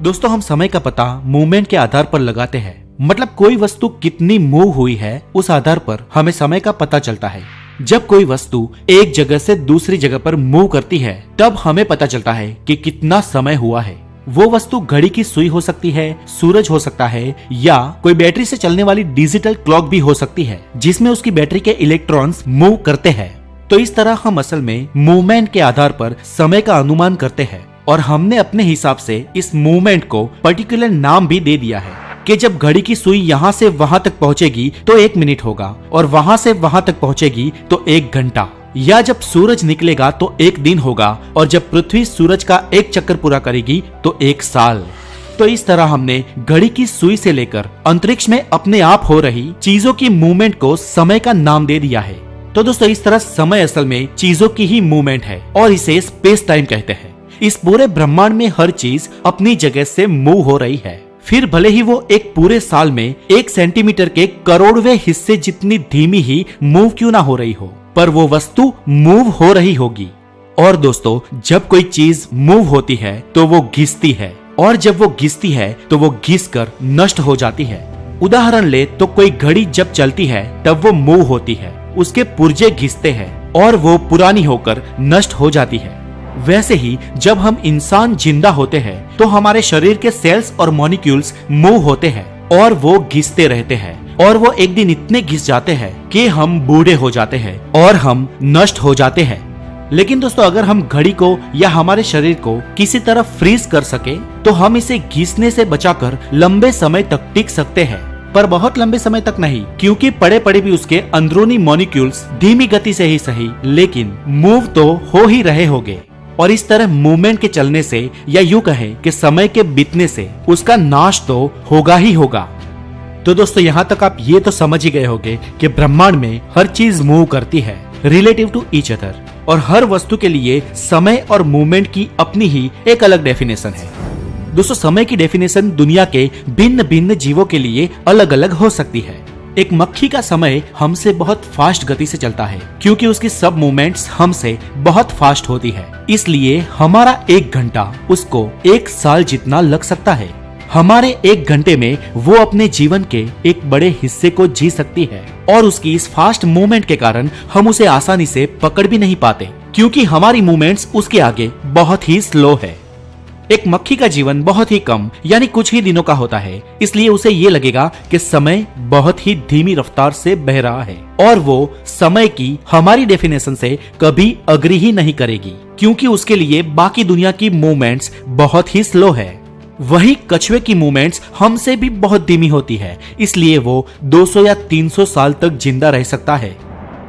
दोस्तों हम समय का पता मूवमेंट के आधार पर लगाते हैं। मतलब कोई वस्तु कितनी मूव हुई है उस आधार पर हमें समय का पता चलता है। जब कोई वस्तु एक जगह से दूसरी जगह पर मूव करती है तब हमें पता चलता है कि कितना समय हुआ है। वो वस्तु घड़ी की सुई हो सकती है, सूरज हो सकता है या कोई बैटरी से चलने वाली डिजिटल क्लॉक भी हो सकती है जिसमें उसकी बैटरी के इलेक्ट्रॉन्स मूव करते हैं। तो इस तरह हम असल में मूवमेंट के आधार पर समय का अनुमान करते हैं और हमने अपने हिसाब से इस मूवमेंट को पर्टिकुलर नाम भी दे दिया है कि जब घड़ी की सुई यहाँ से वहां तक पहुंचेगी तो 1 मिनट होगा और वहां से वहां तक पहुंचेगी तो 1 घंटा, या जब सूरज निकलेगा तो 1 दिन होगा और जब पृथ्वी सूरज का 1 चक्कर पूरा करेगी तो 1 साल। तो इस तरह हमने घड़ी की सुई से लेकर अंतरिक्ष में अपने आप हो रही चीजों की मूवमेंट को समय का नाम दे दिया है। तो दोस्तों इस तरह समय असल में चीजों की ही मूवमेंट है और इसे स्पेस टाइम कहते हैं। इस पूरे ब्रह्मांड में हर चीज अपनी जगह से मूव हो रही है, फिर भले ही वो एक पूरे साल में 1 सेंटीमीटर के करोड़वें हिस्से जितनी धीमी ही मूव क्यों ना हो रही हो, पर वो वस्तु मूव हो रही होगी। और दोस्तों जब कोई चीज मूव होती है तो वो घिसती है और जब वो घिसती है तो वो घिस कर नष्ट हो जाती है। उदाहरण ले तो कोई घड़ी जब चलती है तब वो मूव होती है, उसके पुर्जे घिसते हैं और वो पुरानी होकर नष्ट हो जाती है। वैसे ही जब हम इंसान जिंदा होते हैं तो हमारे शरीर के सेल्स और मॉलिक्यूल्स मूव होते हैं और वो घिसते रहते हैं और वो एक दिन इतने घिस जाते हैं कि हम बूढ़े हो जाते हैं और हम नष्ट हो जाते हैं। लेकिन दोस्तों अगर हम घड़ी को या हमारे शरीर को किसी तरह फ्रीज कर सके तो हम इसे घिसने से बचाकर लंबे समय तक टिक सकते हैं, पर बहुत लंबे समय तक नहीं, क्योंकि पड़े पड़े भी उसके अंदरूनी मॉलिक्यूल्स धीमी गति से ही सही लेकिन मूव तो हो ही रहे होंगे। और इस तरह मूवमेंट के चलने से या यूं कहें कि समय के बीतने से उसका नाश तो होगा ही होगा। तो दोस्तों यहाँ तक आप ये तो समझ ही गए होंगे कि ब्रह्मांड में हर चीज मूव करती है रिलेटिव टू ईच अदर और हर वस्तु के लिए समय और मूवमेंट की अपनी ही एक अलग डेफिनेशन है। दोस्तों समय की डेफिनेशन दुनिया के भिन्न भिन्न जीवों के लिए अलग अलग हो सकती है। एक मक्खी का समय हमसे बहुत फास्ट गति से चलता है क्योंकि उसकी सब मूवमेंट्स हमसे बहुत फास्ट होती है, इसलिए हमारा 1 घंटा उसको 1 साल जितना लग सकता है। हमारे 1 घंटे में वो अपने जीवन के एक बड़े हिस्से को जी सकती है और उसकी इस फास्ट मूवमेंट के कारण हम उसे आसानी से पकड़ भी नहीं पाते क्योंकि हमारी मूवमेंट्स उसके आगे बहुत ही स्लो है। एक मक्खी का जीवन बहुत ही कम यानी कुछ ही दिनों का होता है, इसलिए उसे ये लगेगा कि समय बहुत ही धीमी रफ्तार से बह रहा है और वो समय की हमारी डेफिनेशन से कभी अग्री ही नहीं करेगी क्योंकि उसके लिए बाकी दुनिया की मूवमेंट्स बहुत ही स्लो है। वही कछुए की मूवमेंट्स हमसे भी बहुत धीमी होती है, इसलिए वो 200 या 300 साल तक जिंदा रह सकता है।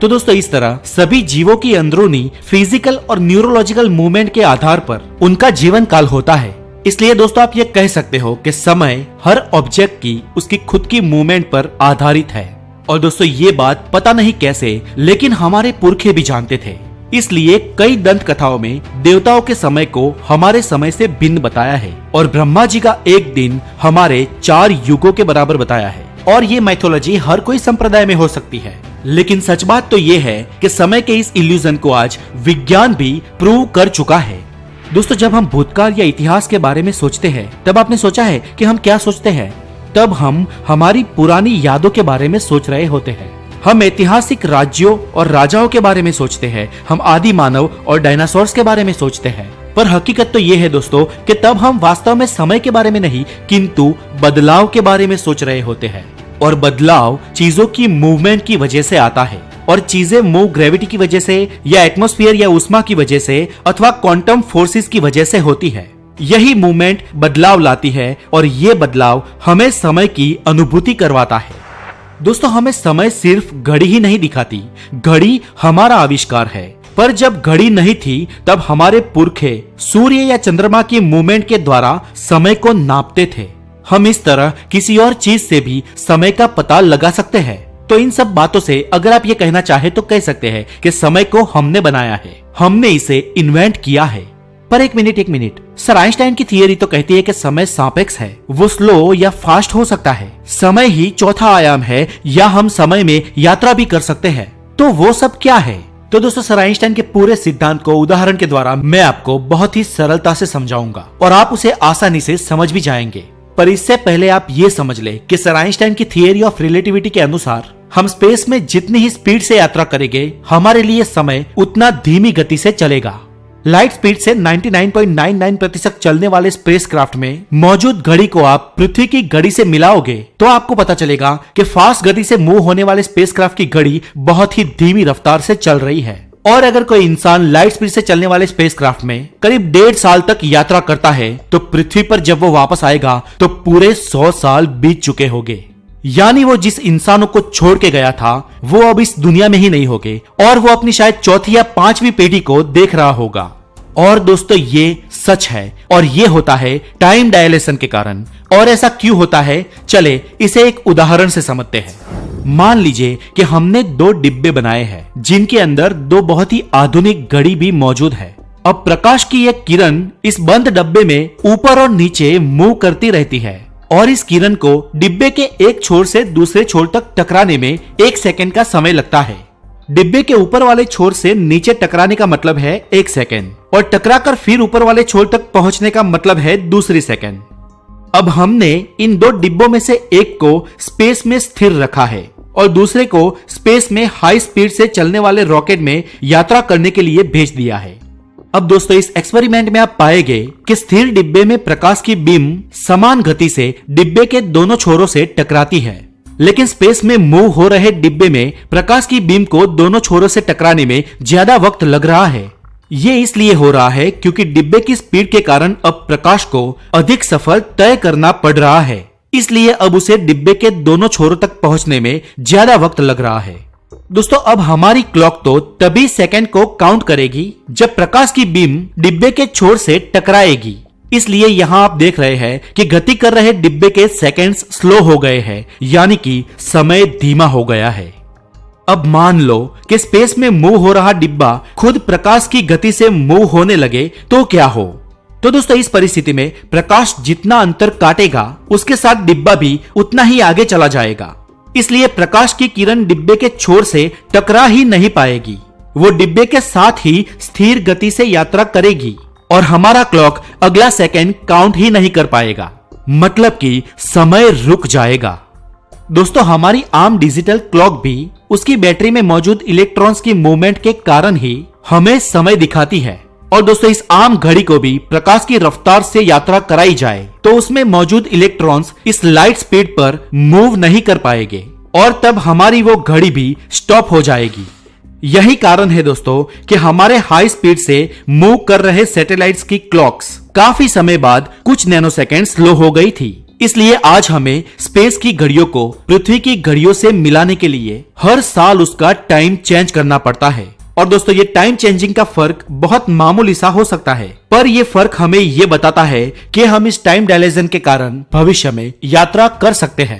तो दोस्तों इस तरह सभी जीवों की अंदरूनी फिजिकल और न्यूरोलॉजिकल मूवमेंट के आधार पर उनका जीवन काल होता है। इसलिए दोस्तों आप ये कह सकते हो कि समय हर ऑब्जेक्ट की उसकी खुद की मूवमेंट पर आधारित है। और दोस्तों ये बात पता नहीं कैसे लेकिन हमारे पुरखे भी जानते थे, इसलिए कई दंत कथाओं में देवताओं के समय को हमारे समय से भिन्न बताया है और ब्रह्मा जी का 1 दिन हमारे 4 युगों के बराबर बताया है। और ये मैथोलॉजी हर कोई संप्रदाय में हो सकती है, लेकिन सच बात तो ये है कि समय के इस इल्यूजन को आज विज्ञान भी प्रूव कर चुका है। दोस्तों जब हम भूतकाल या इतिहास के बारे में सोचते हैं तब आपने सोचा है कि हम क्या सोचते हैं? तब हम हमारी पुरानी यादों के बारे में सोच रहे होते हैं। हम ऐतिहासिक राज्यों और राजाओं के बारे में सोचते हैं, हम आदि मानव और डायनासोर्स के बारे में सोचते हैं। पर हकीकत तो ये है दोस्तों कि तब हम वास्तव में समय के बारे में नहीं किंतु बदलाव के बारे में सोच रहे होते हैं। और बदलाव चीजों की मूवमेंट की वजह से आता है और चीजें मूव ग्रेविटी की वजह से या एटमॉस्फेयर या ऊष्मा की वजह से अथवा क्वांटम फोर्सेस की वजह से होती है। यही मूवमेंट बदलाव लाती है और ये बदलाव हमें समय की अनुभूति करवाता है। दोस्तों हमें समय सिर्फ घड़ी ही नहीं दिखाती, घड़ी हमारा आविष्कार है। पर जब घड़ी नहीं थी तब हमारे पुरखे सूर्य या चंद्रमा की मूवमेंट के द्वारा समय को नापते थे। हम इस तरह किसी और चीज से भी समय का पता लगा सकते हैं। तो इन सब बातों से अगर आप ये कहना चाहे तो कह सकते हैं कि समय को हमने बनाया है, हमने इसे इन्वेंट किया है। पर एक मिनट, सर आइंस्टाइन की थियरी तो कहती है कि समय सापेक्ष है, वो स्लो या फास्ट हो सकता है। समय ही चौथा आयाम है या हम समय में यात्रा भी कर सकते हैं। तो वो सब क्या है? तो दोस्तों सर आइंस्टाइन के पूरे सिद्धांत को उदाहरण के द्वारा मैं आपको बहुत ही सरलता से समझाऊंगा और आप उसे आसानी से समझ भी जाएंगे। पर इससे पहले आप ये समझ ले कि सर आइंस्टाइन की थियरी ऑफ रिलेटिविटी के अनुसार हम स्पेस में जितनी ही स्पीड से यात्रा करेंगे हमारे लिए समय उतना धीमी गति से चलेगा। लाइट स्पीड से 99.99% चलने वाले स्पेसक्राफ्ट में मौजूद घड़ी को आप पृथ्वी की घड़ी से मिलाओगे तो आपको पता चलेगा कि फास्ट गति से मूव होने वाले स्पेसक्राफ्ट की घड़ी बहुत ही धीमी रफ्तार से चल रही है। और अगर कोई इंसान लाइट स्पीड से चलने वाले स्पेसक्राफ्ट में करीब 1.5 साल तक यात्रा करता है तो पृथ्वी पर जब वो वापस आएगा तो पूरे 100 साल बीत चुके होंगे। यानी वो जिस इंसानों को छोड़ के गया था वो अब इस दुनिया में ही नहीं होंगे और वो अपनी शायद चौथी या पांचवी पीढ़ी को देख रहा होगा। और दोस्तों ये सच है और ये होता है टाइम डायलेशन के कारण। और ऐसा क्यों होता है, चले इसे एक उदाहरण से समझते हैं। मान लीजिए कि हमने 2 डिब्बे बनाए हैं जिनके अंदर 2 बहुत ही आधुनिक घड़ी भी मौजूद है। अब प्रकाश की एक किरण इस बंद डब्बे में ऊपर और नीचे मूव करती रहती है और इस किरण को डिब्बे के एक छोर से दूसरे छोर तक टकराने में 1 सेकंड का समय लगता है। डिब्बे के ऊपर वाले छोर से नीचे टकराने का मतलब है 1 सेकंड और टकराकर फिर ऊपर वाले छोर तक पहुंचने का मतलब है दूसरी सेकंड। अब हमने इन 2 डिब्बों में से एक को स्पेस में स्थिर रखा है और दूसरे को स्पेस में हाई स्पीड से चलने वाले रॉकेट में यात्रा करने के लिए भेज दिया है। अब दोस्तों इस एक्सपेरिमेंट में आप पाएंगे कि स्थिर डिब्बे में प्रकाश की बीम समान गति से डिब्बे के दोनों छोरों से टकराती है, लेकिन स्पेस में मूव हो रहे डिब्बे में प्रकाश की बीम को दोनों छोरों से टकराने में ज्यादा वक्त लग रहा है। ये इसलिए हो रहा है क्योंकि डिब्बे की स्पीड के कारण अब प्रकाश को अधिक सफर तय करना पड़ रहा है, इसलिए अब उसे डिब्बे के दोनों छोरों तक पहुंचने में ज्यादा वक्त लग रहा है। दोस्तों अब हमारी क्लॉक तो तभी सेकंड को काउंट करेगी जब प्रकाश की बीम डिब्बे के छोर से टकराएगी। इसलिए यहाँ आप देख रहे हैं कि गति कर रहे डिब्बे के सेकंड्स स्लो हो गए हैं, यानी कि समय धीमा हो गया है। अब मान लो कि स्पेस में मूव हो रहा डिब्बा खुद प्रकाश की गति से मूव होने लगे तो क्या हो। तो दोस्तों इस परिस्थिति में प्रकाश जितना अंतर काटेगा उसके साथ डिब्बा भी उतना ही आगे चला जाएगा। इसलिए प्रकाश की किरण डिब्बे के छोर से टकरा ही नहीं पाएगी, वो डिब्बे के साथ ही स्थिर गति से यात्रा करेगी और हमारा क्लॉक अगला सेकंड काउंट ही नहीं कर पाएगा, मतलब कि समय रुक जाएगा। दोस्तों हमारी आम डिजिटल क्लॉक भी उसकी बैटरी में मौजूद इलेक्ट्रॉन्स की मूवमेंट के कारण ही हमें समय दिखाती है। और दोस्तों इस आम घड़ी को भी प्रकाश की रफ्तार से यात्रा कराई जाए तो उसमें मौजूद इलेक्ट्रॉन्स इस लाइट स्पीड पर मूव नहीं कर पाएंगे और तब हमारी वो घड़ी भी स्टॉप हो जाएगी। यही कारण है दोस्तों कि हमारे हाई स्पीड से मूव कर रहे सैटेलाइट्स की क्लॉक्स काफी समय बाद कुछ नैनोसेकंड स्लो हो गई थी। इसलिए आज हमें स्पेस की घड़ियों को पृथ्वी की घड़ियों से मिलाने के लिए हर साल उसका टाइम चेंज करना पड़ता है। और दोस्तों ये टाइम चेंजिंग का फर्क बहुत मामूली सा हो सकता है, पर ये फर्क हमें ये बताता है कि हम इस टाइम डायलेशन के कारण भविष्य में यात्रा कर सकते हैं।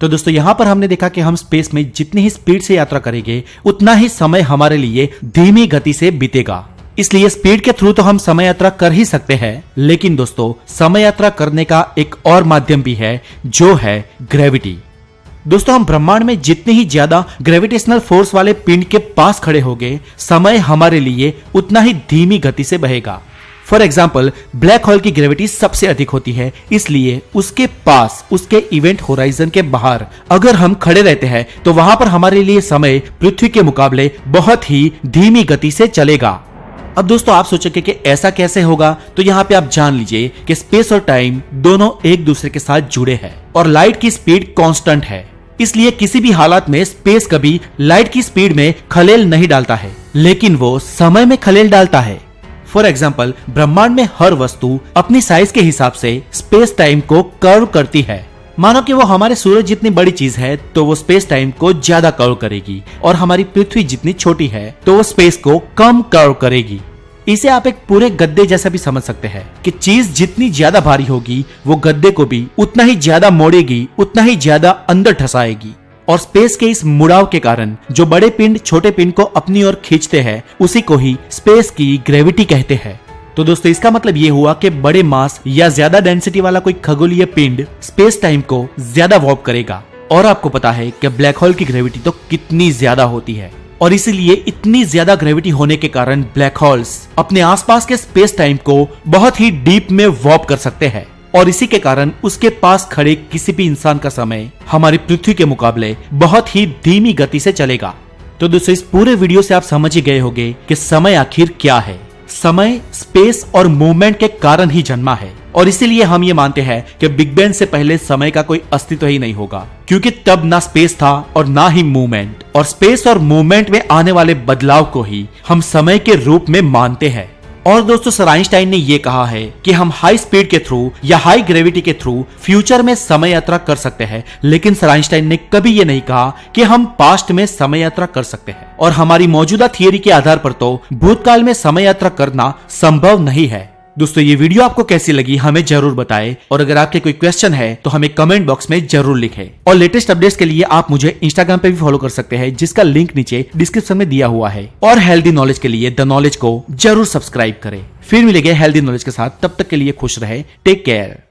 तो दोस्तों यहाँ पर हमने देखा कि हम स्पेस में जितनी ही स्पीड से यात्रा करेंगे उतना ही समय हमारे लिए धीमी गति से बीतेगा। इसलिए स्पीड के थ्रू तो हम समय यात्रा कर ही सकते हैं, लेकिन दोस्तों समय यात्रा करने का एक और माध्यम भी है जो है ग्रेविटी। दोस्तों हम ब्रह्मांड में जितनी ही ज्यादा ग्रेविटेशनल फोर्स वाले पिंड के पास खड़े होंगे समय हमारे लिए उतना ही धीमी गति से बहेगा। फॉर एग्जाम्पल ब्लैक होल की ग्रेविटी सबसे अधिक होती है, इसलिए उसके पास उसके इवेंट होराइजन के बाहर अगर हम खड़े रहते हैं तो वहां पर हमारे लिए समय पृथ्वी के मुकाबले बहुत ही धीमी गति से चलेगा। अब दोस्तों आप सोचेंगे कि ऐसा कैसे होगा, तो यहाँ पे आप जान लीजिए कि स्पेस और टाइम दोनों एक दूसरे के साथ जुड़े हैं और लाइट की स्पीड कांस्टेंट है, इसलिए किसी भी हालात में स्पेस कभी लाइट की स्पीड में खलेल नहीं डालता है, लेकिन वो समय में खलेल डालता है। फॉर एग्जाम्पल ब्रह्मांड में हर वस्तु अपनी साइज के हिसाब से स्पेस टाइम को कर्व करती है। मानो कि वो हमारे सूरज जितनी बड़ी चीज है तो वो स्पेस टाइम को ज्यादा कर्व करेगी और हमारी पृथ्वी जितनी छोटी है तो वो स्पेस को कम कर्व करेगी। इसे आप एक पूरे गद्दे जैसा भी समझ सकते हैं कि चीज जितनी ज्यादा भारी होगी वो गद्दे को भी उतना ही ज्यादा मोड़ेगी, उतना ही ज्यादा अंदर ठसाएगी। और स्पेस के इस मुड़ाव के कारण जो बड़े पिंड छोटे पिंड को अपनी ओर खींचते हैं उसी को ही स्पेस की ग्रेविटी कहते हैं। तो दोस्तों इसका मतलब ये हुआ कि बड़े मास या ज्यादा डेंसिटी वाला कोई खगोलीय पिंड स्पेस टाइम को ज्यादा वॉर्प करेगा। और आपको पता है कि ब्लैक होल की ग्रेविटी तो कितनी ज्यादा होती है। और इसीलिए इतनी ज्यादा ग्रेविटी होने के कारण ब्लैक होल्स अपने आसपास के स्पेस टाइम को बहुत ही डीप में वॉर्प कर सकते हैं और इसी के कारण उसके पास खड़े किसी भी इंसान का समय हमारी पृथ्वी के मुकाबले बहुत ही धीमी गति से चलेगा। तो दोस्तों इस पूरे वीडियो से आप समझ ही गए होंगे कि समय आखिर क्या है। समय स्पेस और मूवमेंट के कारण ही जन्मा है और इसीलिए हम ये मानते हैं कि बिग बैंग से पहले समय का कोई अस्तित्व ही नहीं होगा, क्योंकि तब ना स्पेस था और ना ही मूवमेंट, और स्पेस और मूवमेंट में आने वाले बदलाव को ही हम समय के रूप में मानते हैं। और दोस्तों सर आइंस्टाइन ने यह कहा है कि हम हाई स्पीड के थ्रू या हाई ग्रेविटी के थ्रू फ्यूचर में समय यात्रा कर सकते हैं, लेकिन सर आइंस्टाइन ने कभी यह नहीं कहा कि हम पास्ट में समय यात्रा कर सकते हैं। और हमारी मौजूदा थियरी के आधार पर तो भूतकाल में समय यात्रा करना संभव नहीं है। दोस्तों ये वीडियो आपको कैसी लगी हमें जरूर बताएं, और अगर आपके कोई क्वेश्चन है तो हमें कमेंट बॉक्स में जरूर लिखें। और लेटेस्ट अपडेट्स के लिए आप मुझे इंस्टाग्राम पे भी फॉलो कर सकते हैं, जिसका लिंक नीचे डिस्क्रिप्शन में दिया हुआ है। और हेल्दी नॉलेज के लिए द नॉलेज को जरूर सब्सक्राइब करें। फिर मिलेंगे हेल्दी नॉलेज के साथ, तब तक के लिए खुश रहे, टेक केयर।